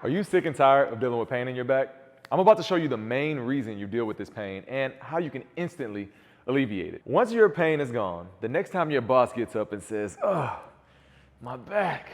Are you sick and tired of dealing with pain in your back? I'm about to show you the main reason you deal with this pain and how you can instantly alleviate it. Once your pain is gone, the next time your boss gets up and says, "Ugh, my back,"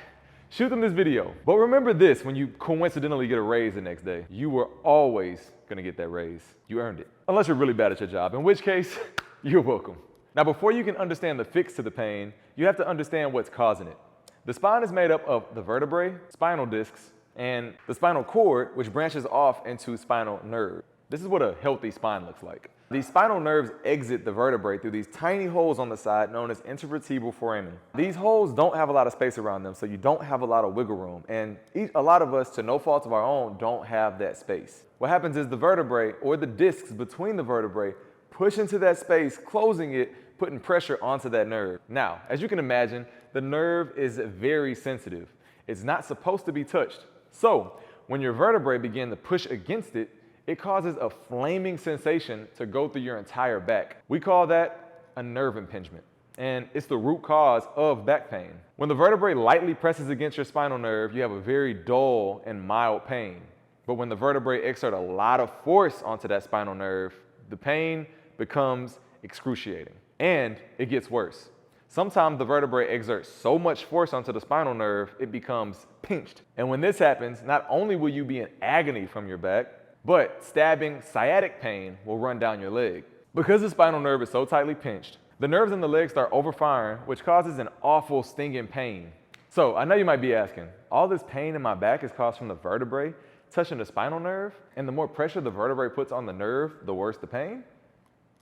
shoot them this video. But remember this, when you coincidentally get a raise the next day, you were always gonna get that raise. You earned it. Unless you're really bad at your job, in which case, you're welcome. Now, before you can understand the fix to the pain, you have to understand what's causing it. The spine is made up of the vertebrae, spinal discs, and the spinal cord, which branches off into spinal nerve. This is what a healthy spine looks like. These spinal nerves exit the vertebrae through these tiny holes on the side known as intervertebral foramen. These holes don't have a lot of space around them, so you don't have a lot of wiggle room. And a lot of us, to no fault of our own, don't have that space. What happens is the vertebrae, or the discs between the vertebrae, push into that space, closing it, putting pressure onto that nerve. Now, as you can imagine, the nerve is very sensitive. It's not supposed to be touched. So, when your vertebrae begin to push against it, it causes a flaming sensation to go through your entire back. We call that a nerve impingement, and it's the root cause of back pain. When the vertebrae lightly presses against your spinal nerve, you have a very dull and mild pain. But when the vertebrae exert a lot of force onto that spinal nerve, the pain becomes excruciating, and it gets worse. Sometimes the vertebrae exert so much force onto the spinal nerve, it becomes pinched. And when this happens, not only will you be in agony from your back, but stabbing sciatic pain will run down your leg. Because the spinal nerve is so tightly pinched, the nerves in the leg start overfiring, which causes an awful stinging pain. So I know you might be asking, all this pain in my back is caused from the vertebrae touching the spinal nerve, and the more pressure the vertebrae puts on the nerve, the worse the pain?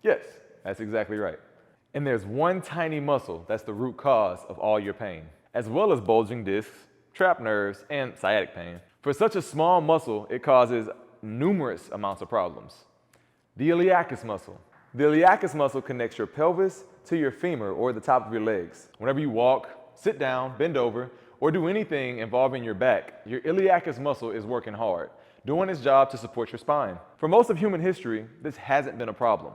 Yes, that's exactly right. And there's one tiny muscle that's the root cause of all your pain, as well as bulging discs, trapped nerves, and sciatic pain. For such a small muscle, it causes numerous amounts of problems. The iliacus muscle. The iliacus muscle connects your pelvis to your femur, or the top of your legs. Whenever you walk, sit down, bend over, or do anything involving your back, your iliacus muscle is working hard, doing its job to support your spine. For most of human history, this hasn't been a problem.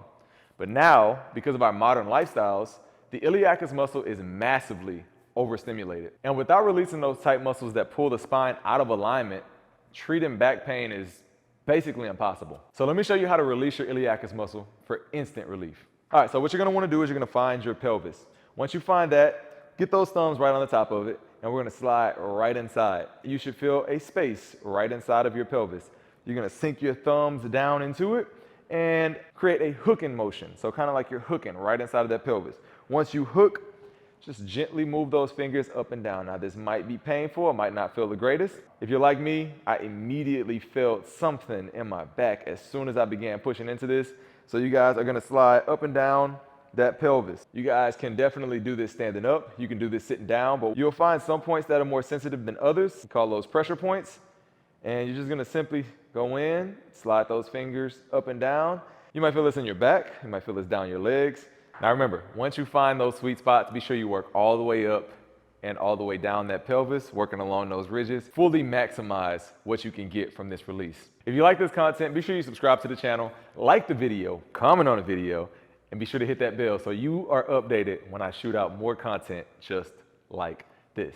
But now, because of our modern lifestyles, the iliacus muscle is massively overstimulated. And without releasing those tight muscles that pull the spine out of alignment, treating back pain is basically impossible. So let me show you how to release your iliacus muscle for instant relief. All right, so what you're gonna wanna do is you're gonna find your pelvis. Once you find that, get those thumbs right on the top of it, and we're gonna slide right inside. You should feel a space right inside of your pelvis. You're gonna sink your thumbs down into it and create a hooking motion. So kind of like you're hooking right inside of that pelvis. Once you hook, just gently move those fingers up and down. Now this might be painful, it might not feel the greatest. If you're like me, I immediately felt something in my back as soon as I began pushing into this. So you guys are gonna slide up and down that pelvis. You guys can definitely do this standing up. You can do this sitting down, but you'll find some points that are more sensitive than others. We call those pressure points. And you're just gonna simply go in, slide those fingers up and down. You might feel this in your back, you might feel this down your legs. Now remember, once you find those sweet spots, be sure you work all the way up and all the way down that pelvis, working along those ridges. Fully maximize what you can get from this release. If you like this content, be sure you subscribe to the channel, like the video, comment on the video, and be sure to hit that bell so you are updated when I shoot out more content just like this.